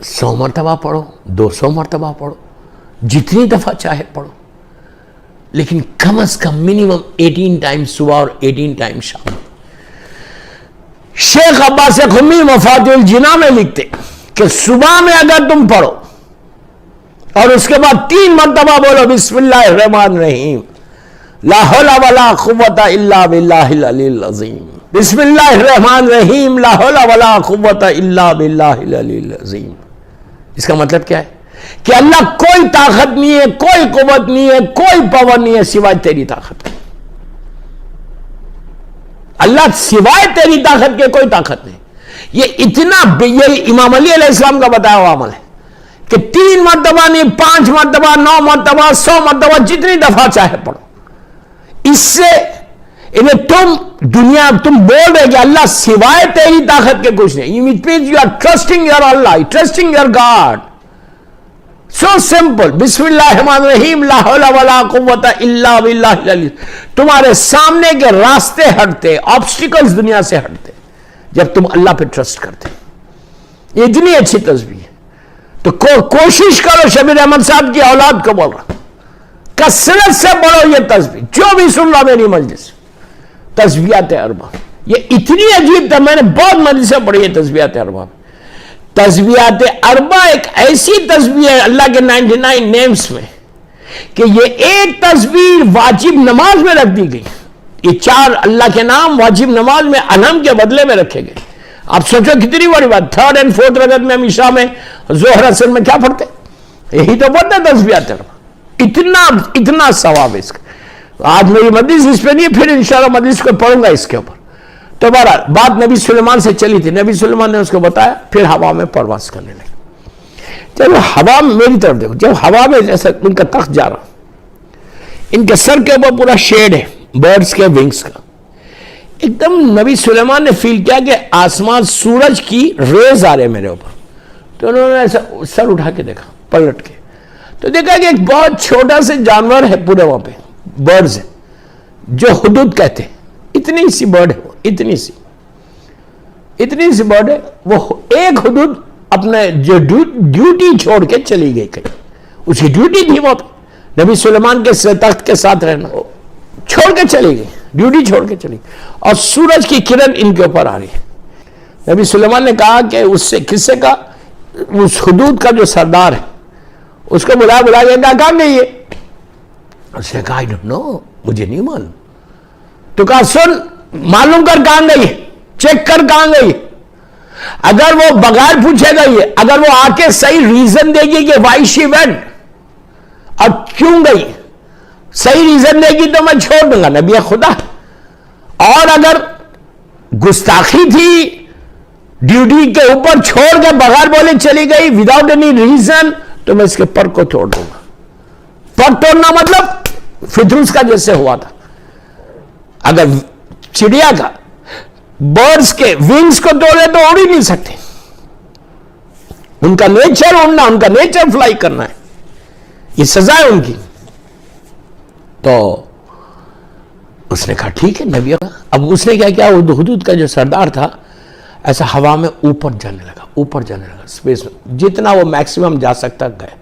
100 مرتبہ پڑھو, 200 مرتبہ پڑھو, جتنی دفعہ چاہے پڑھو, لیکن کم از کم منیمم 18 ٹائم صبح اور 18 ٹائم شام. شیخ عباس قمی مفاتیح الجناح میں لکھتے کہ صبح میں اگر تم پڑھو اور اس کے بعد 3 مرتبہ بولو بسم اللہ الرحمن الرحیم لا حول ولا قوت الا باللہ العلی العظیم, بسم اللہ الرحمن الرحیم لا حول ولا قوت الا باللہ العلی العظیم, اس کا مطلب کیا ہے کہ اللہ کوئی طاقت نہیں ہے, کوئی قوت نہیں ہے, کوئی پاور نہیں ہے سوائے تیری طاقت کے. اللہ سوائے تیری طاقت کے کوئی طاقت نہیں. یہ امام علی علیہ السلام کا بتایا ہوا عمل ہے کہ 3 مرتبہ نہیں, 5 مرتبہ, 9 مرتبہ, 100 مرتبہ, جتنی دفعہ چاہے پڑھو. اس سے تم بول رہے کہ اللہ سوائے تیری طاقت کے کچھ نہیں. It means you are trusting your Allah, trusting your God. So simple. بسم اللہ الرحمن الرحیم لا حول ولا قوت الا باللہ العلی. تمہارے سامنے کے راستے ہٹتے, آبسٹیکلز دنیا سے ہٹتے جب تم اللہ پہ ٹرسٹ کرتے. یہ اتنی اچھی تسبیح ہے. تو کوشش کرو, شبیر احمد صاحب کی اولاد کو بول رہا, کثرت سے پڑھو یہ تسبیح. جو بھی سن رہا میری مجلس, تسبیحات اربع, یہ اتنی عجیب تھا, میں نے بہت مجلسیں پڑھی ہے تسبیحات اربع. تسبیحات اربع ایک ایسی تسبیح ہے اللہ کے 99 نیمز میں کہ یہ ایک تسبیح واجب نماز میں رکھ دی گئی. یہ 4 اللہ کے نام واجب نماز میں الحم کے بدلے میں رکھے گئے. آپ سوچو کتنی بڑی بات. 3rd and 4th رکعت میں ہم عشاء میں ظہر اثر میں کیا پڑھتے, یہی تو پڑھتے تسبیحات اربع. اتنا ثواب ہے اس کا. آج میری مجلس اس پہ نہیں ہے, پھر انشاءاللہ مجلس کو پڑھوں گا اس کے اوپر. تو بہرحال بات نبی سلیمان سے چلی تھی, نبی سلیمان نے اس کو بتایا, پھر ہوا میں پرواز کرنے لگے. جب ہوا میں, میری طرف دیکھو, جب ہوا میں جیسا ان کا تخت جا رہا, ان کے سر کے اوپر پورا شیڈ ہے برڈز کے ونگز کا, ایک دم نبی سلیمان نے فیل کیا کہ آسمان سورج کی ریز آ رہے میرے اوپر. تو انہوں نے ایسا سر اٹھا کے دیکھا, پلٹ کے, تو دیکھا کہ ایک بہت چھوٹا سے جانور ہے پورے وہاں پہ, برڈز ہے جو ہدہد کہتے ہیں. اتنی سی برڈ ہے وہ, اتنی سی برڈ ہے وہ. ایک ہدہد اپنے جو ڈیوٹی چھوڑ کے چلی گئی کہیں, اس کی ڈیوٹی تھی وہاں پہ نبی سلیمان کے تخت کے ساتھ رہنا, چھوڑ کے چلی گئی, ڈیوٹی چھوڑ کے چلی گئی, اور سورج کی کرن ان کے اوپر آ رہی ہے. نبی سلیمان نے کہا کہ اس سے کس سے کہا, اس ہدہد کا جو سردار ہے اس کو بلا کے کہا کہاں گئی ہے. اس نے کہا I don't know, مجھے نہیں معلوم. تو کہا سن, معلوم کر کہاں گئی ہے, چیک کر کہاں گئی. اگر وہ بغیر پوچھے گئی ہے, اگر وہ آ کے صحیح ریزن دے گی کہ وائی شی وینٹ اور کیوں گئی, صحیح ریزن دے گی تو میں چھوڑ دوں گا, نبی خدا. اور اگر گستاخی تھی, ڈیوٹی کے اوپر چھوڑ کے بغیر بولے چلی گئی وداؤٹ اینی ریزن, تو میں اس کے پر کو توڑ دوں گا. پر توڑنا مطلب فطرس کا جیسے ہوا تھا. اگر چڑیا کا برڈز کے ونگز کو توڑے تو اڑ ہی نہیں سکتے. ان کا نیچر اڑنا, ان کا نیچر فلائی کرنا ہے, یہ سزا ہے ان کی. تو اس نے کہا ٹھیک ہے نبی. اب اس نے کیا کیا, وہ ہدہد کا جو سردار تھا ایسا ہوا میں اوپر جانے لگا اسپیس میں, جتنا وہ میکسیمم جا سکتا گئے.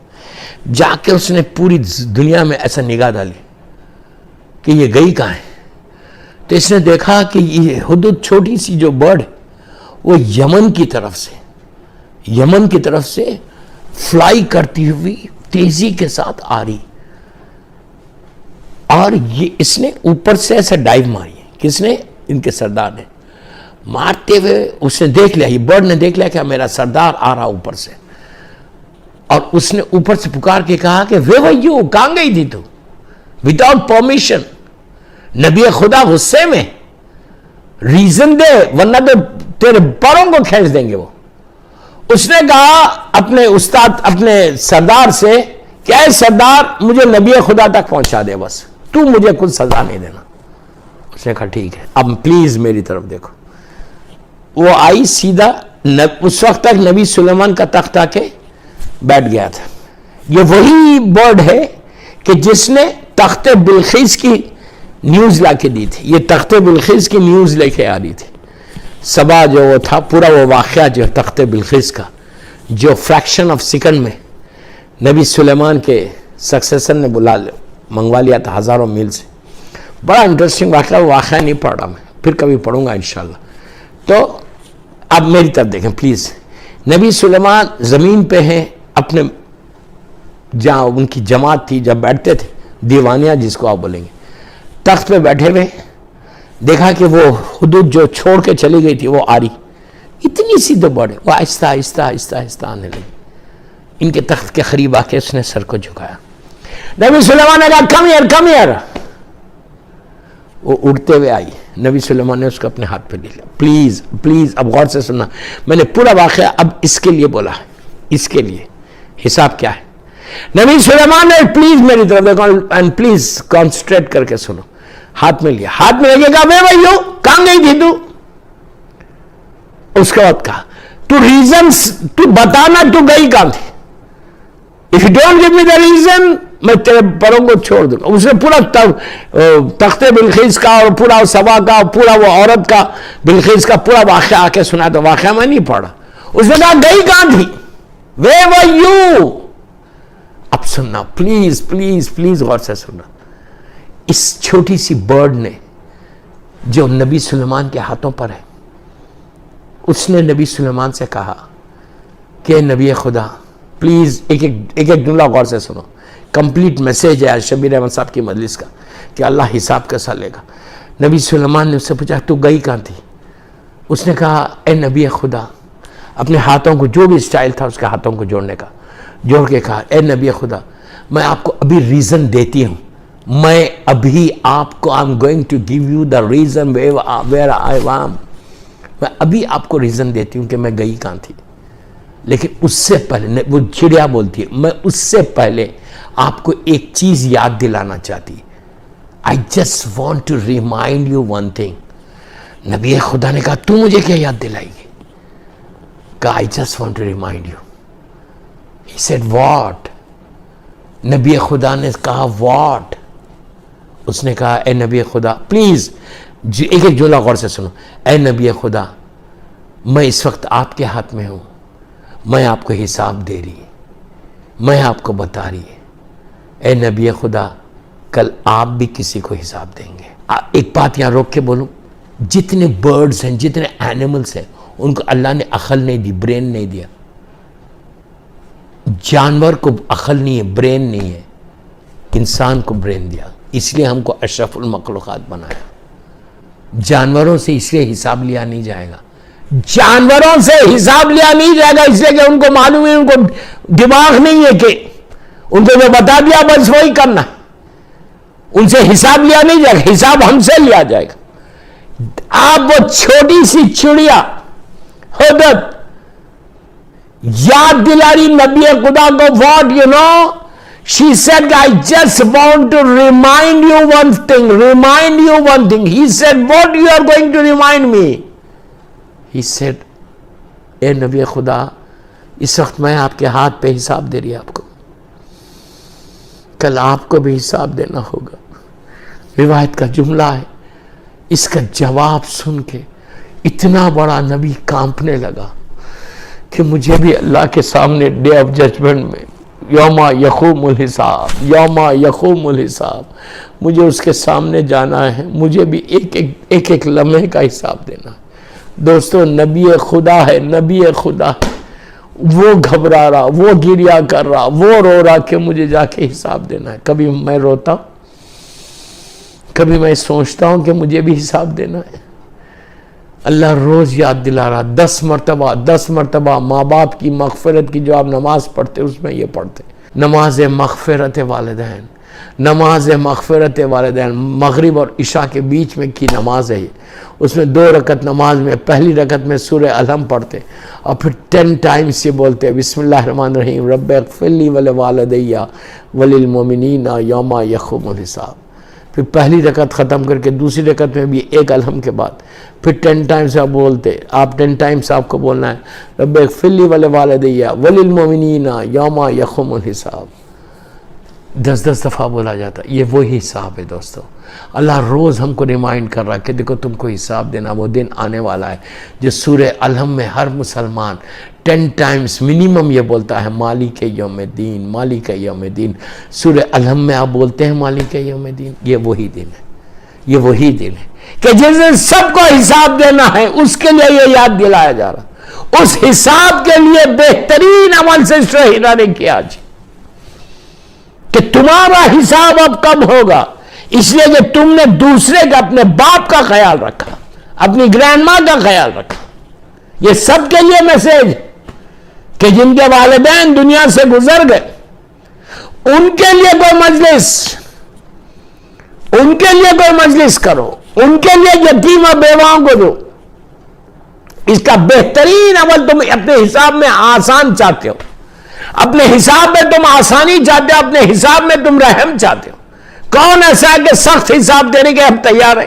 جا کے اس نے پوری دنیا میں ایسا نگاہ ڈالی کہ یہ گئی کہاں ہے. تو اس نے دیکھا کہ یہ ہدہد چھوٹی سی جو برڈ ہے وہ یمن کی طرف سے فلائی کرتی ہوئی تیزی کے ساتھ آ رہی, اور یہ اس نے اوپر سے ایسا ڈائیو ماری ہے. کس نے, ان کے سردار نے. مارتے ہوئے اس نے دیکھ لیا, یہ برڈ نے دیکھ لیا کہ میرا سردار آ رہا اوپر سے, اور اس نے اوپر سے پکار کے کہا کہ وے وے یو, کہاں گئی تھی تو, وداؤٹ پرمیشن. نبی خدا غصے میں, ریزن دے ورنہ تو تیرے پروں کو کھینچ دیں گے وہ. اس نے کہا اپنے استاد, اپنے سردار سے کہ اے سردار مجھے نبی خدا تک پہنچا دے, بس تو مجھے کچھ سزا نہیں دینا. اس نے کہا ٹھیک ہے, اب پلیز میری طرف دیکھو. وہ آئی سیدھا, اس وقت تک نبی سلیمان کا تخت آ کے بیٹھ گیا تھا. یہ وہی برڈ ہے کہ جس نے تخت بلقیس کی نیوز لا کے دی تھی. یہ تخت بلقیس کی نیوز لے کے آ رہی تھی. سبا جو وہ تھا, پورا وہ واقعہ جو تخت بلقیس کا جو فریکشن آف سیکنڈ میں نبی سلیمان کے سکسیسر نے منگوا لیا تھا ہزاروں میل سے. بڑا انٹرسٹنگ واقعہ نہیں پڑھ رہا میں, پھر کبھی پڑھوں گا انشاءاللہ. تو اب میری طرف دیکھیں پلیز. نبی سلیمان زمین پہ ہیں اپنے, جہاں ان کی جماعت تھی جب بیٹھتے تھے, دیوانیہ جس کو آپ بولیں گے, تخت پہ بیٹھے ہوئے, دیکھا کہ وہ حدود جو چھوڑ کے چلی گئی تھی وہ آ رہی, اتنی سی دو بڑے, وہ آہستہ آہستہ آہستہ آہستہ آنے لگی. ان کے تخت کے قریب آ کے اس نے سر کو جھکایا. نبی سلیمان نے کہا کم ہیئر کم ہیئر. وہ اڑتے ہوئے آئی, نبی سلیمان نے اس کو اپنے ہاتھ پہ لے لیا. پلیز پلیز اب غور سے سننا, میں نے پورا واقعہ اب اس کے لیے بولا ہے, اس کے لیے حساب کیا ہے. نبی سلیمان نے پلیز میری طرف دیکھو اینڈ پلیز کانسنٹریٹ کر کے سنو. ہاتھ میں لیا, ہاتھ میں لے کے کہا میں بھائی ہوں, کہاں گئی تھی تو؟ اس کے بعد کہا تو ریزنس تو بتانا تو گئی کہاں تھی. If you don't give me the reason, میں تیرے پروں کو چھوڑ دوں گا. اس نے پورا تخت بلقیس کا اور پورا سبا کا پورا وہ عورت کا بلقیس کا پورا واقعہ آ کے سنا. تو واقعہ میں نہیں پڑھا. اس نے کہا گئی کہاں تھی, where were you. اب سننا پلیز پلیز پلیز غور سے سننا. اس چھوٹی سی برڈ نے جو نبی سلیمان کے ہاتھوں پر ہے, اس نے نبی سلیمان سے کہا کہ نبی خدا پلیز ایک ایک جملہ غور سے سنو. کمپلیٹ میسیج ہے شبیر احمد صاحب کی مجلس کا کہ اللہ حساب کیسا لے گا. نبی سلیمان نے اس سے پوچھا تو گئی کہاں تھی. اس نے کہا اے نبی خدا, اپنے ہاتھوں کو جو بھی اسٹائل تھا اس کے ہاتھوں کو جوڑنے کا, جوڑ کے کہا اے نبی خدا میں آپ کو ابھی ریزن دیتی ہوں, میں ابھی آپ کو I'm going to give you the reason where I am. میں ابھی آپ کو ریزن دیتی ہوں کہ میں گئی کہاں تھی. لیکن اس سے پہلے وہ چڑیا بولتی ہے, میں اس سے پہلے آپ کو ایک چیز یاد دلانا چاہتی. I just want to remind you one thing. نبی خدا نے کہا تو مجھے کیا یاد دلائے گی. کہا I just want to remind you. He said what. نبی خدا نے کہا what. اس نے کہا اے نبی خدا پلیز ایک ایک جملہ غور سے سنو. اے نبی خدا میں اس وقت آپ کے ہاتھ میں ہوں, میں آپ کو حساب دے رہی, میں آپ کو بتا رہی ہے اے نبی خدا کل آپ بھی کسی کو حساب دیں گے. ایک بات یہاں روک کے بولوں, جتنے برڈز ہیں جتنے اینیملز ہیں ان کو اللہ نے عقل نہیں دی, برین نہیں دیا. جانور کو عقل نہیں ہے, برین نہیں ہے, انسان کو برین دیا. اس لیے ہم کو اشرف المخلوقات بنایا. جانوروں سے اس لیے حساب لیا نہیں جائے گا, جانوروں سے حساب لیا نہیں جائے گا اس لیے کہ ان کو معلوم ہے, ان کو دماغ نہیں ہے کہ ان کو جو بتا دیا بس وہی کرنا. ان سے حساب لیا نہیں جائے گا, حساب ہم سے لیا جائے گا. آپ وہ چھوٹی سی چڑیا حدت یاد دلا رہی نبی خدا کو. What you know, she said I just want to remind you one thing, remind you one thing. He said what you are going to remind me. He said اے نبی خدا اس وقت میں آپ کے ہاتھ پہ حساب دے رہی آپ کو, کل آپ کو بھی حساب دینا ہوگا. روایت کا جملہ ہے, اس کا جواب سن کے اتنا بڑا نبی کانپنے لگا کہ مجھے بھی اللہ کے سامنے ڈے آف ججمنٹ میں یوم یقوم الحساب, یوم یقوم الحساب, مجھے اس کے سامنے جانا ہے, مجھے بھی ایک ایک لمحے کا حساب دینا ہے. دوستو نبی خدا ہے, نبی خدا ہے, وہ گھبرا رہا, وہ گریا کر رہا, وہ رو رہا کہ مجھے جا کے حساب دینا ہے. کبھی میں روتا ہوں, کبھی میں سوچتا ہوں کہ مجھے بھی حساب دینا ہے. اللہ روز یاد دلا رہا, 10 مرتبہ ماں باپ کی مغفرت کی جو آپ نماز پڑھتے اس میں یہ پڑھتے, نماز مغفرت والدین, نماز مغفرت والدین. مغرب اور عشاء کے بیچ میں کی نماز ہے یہ. اس میں 2 رکعت نماز میں پہلی رکعت میں سورہ الحمد پڑھتے اور پھر 10 ٹائمز یہ بولتے بسم اللہ الرحمن الرحیم رب اغفر لی ولوالدی وللمؤمنین یوم یقوم الحساب. پھر پہلی رکعت ختم کر کے دوسری رکعت میں بھی ایک الحمد کے بعد پھر 10 ٹائمز آپ بولتے. آپ 10 ٹائمز آپ کو بولنا ہے رب اغفر لی ولوالدی وللمؤمنین یوم یقوم الحساب. 10 دفعہ بولا جاتا. یہ وہی حساب ہے دوستو. اللہ روز ہم کو ریمائنڈ کر رہا ہے کہ دیکھو تم کو حساب دینا. وہ دن آنے والا ہے جو سورہ الحم میں ہر مسلمان 10 ٹائمز منیمم یہ بولتا ہے مالک یوم الدین، مالک یوم الدین. سورہ الحم میں آپ بولتے ہیں مالک یوم الدین. یہ وہی دن ہے، یہ وہی دن ہے کہ جس دن سب کو حساب دینا ہے. اس کے لیے یہ یاد دلایا جا رہا. اس حساب کے لیے بہترین عمل سے شہیدہ نے کیا آج کہ تمہارا حساب اب کب ہوگا. اس لیے کہ تم نے دوسرے کا، اپنے باپ کا خیال رکھا، اپنی گرینڈ ماں کا خیال رکھا. یہ سب کے لیے میسج کہ جن کے والدین دنیا سے گزر گئے، ان کے لیے کوئی مجلس، ان کے لیے کوئی مجلس کرو، ان کے لیے یتیم اور بیواؤں کو دو. اس کا بہترین عمل تم اپنے حساب میں آسان چاہتے ہو، اپنے حساب میں تم آسانی چاہتے ہو، اپنے حساب میں تم رحم چاہتے ہو. کون ایسا ہے کہ سخت حساب دینے کے ہم تیار ہیں؟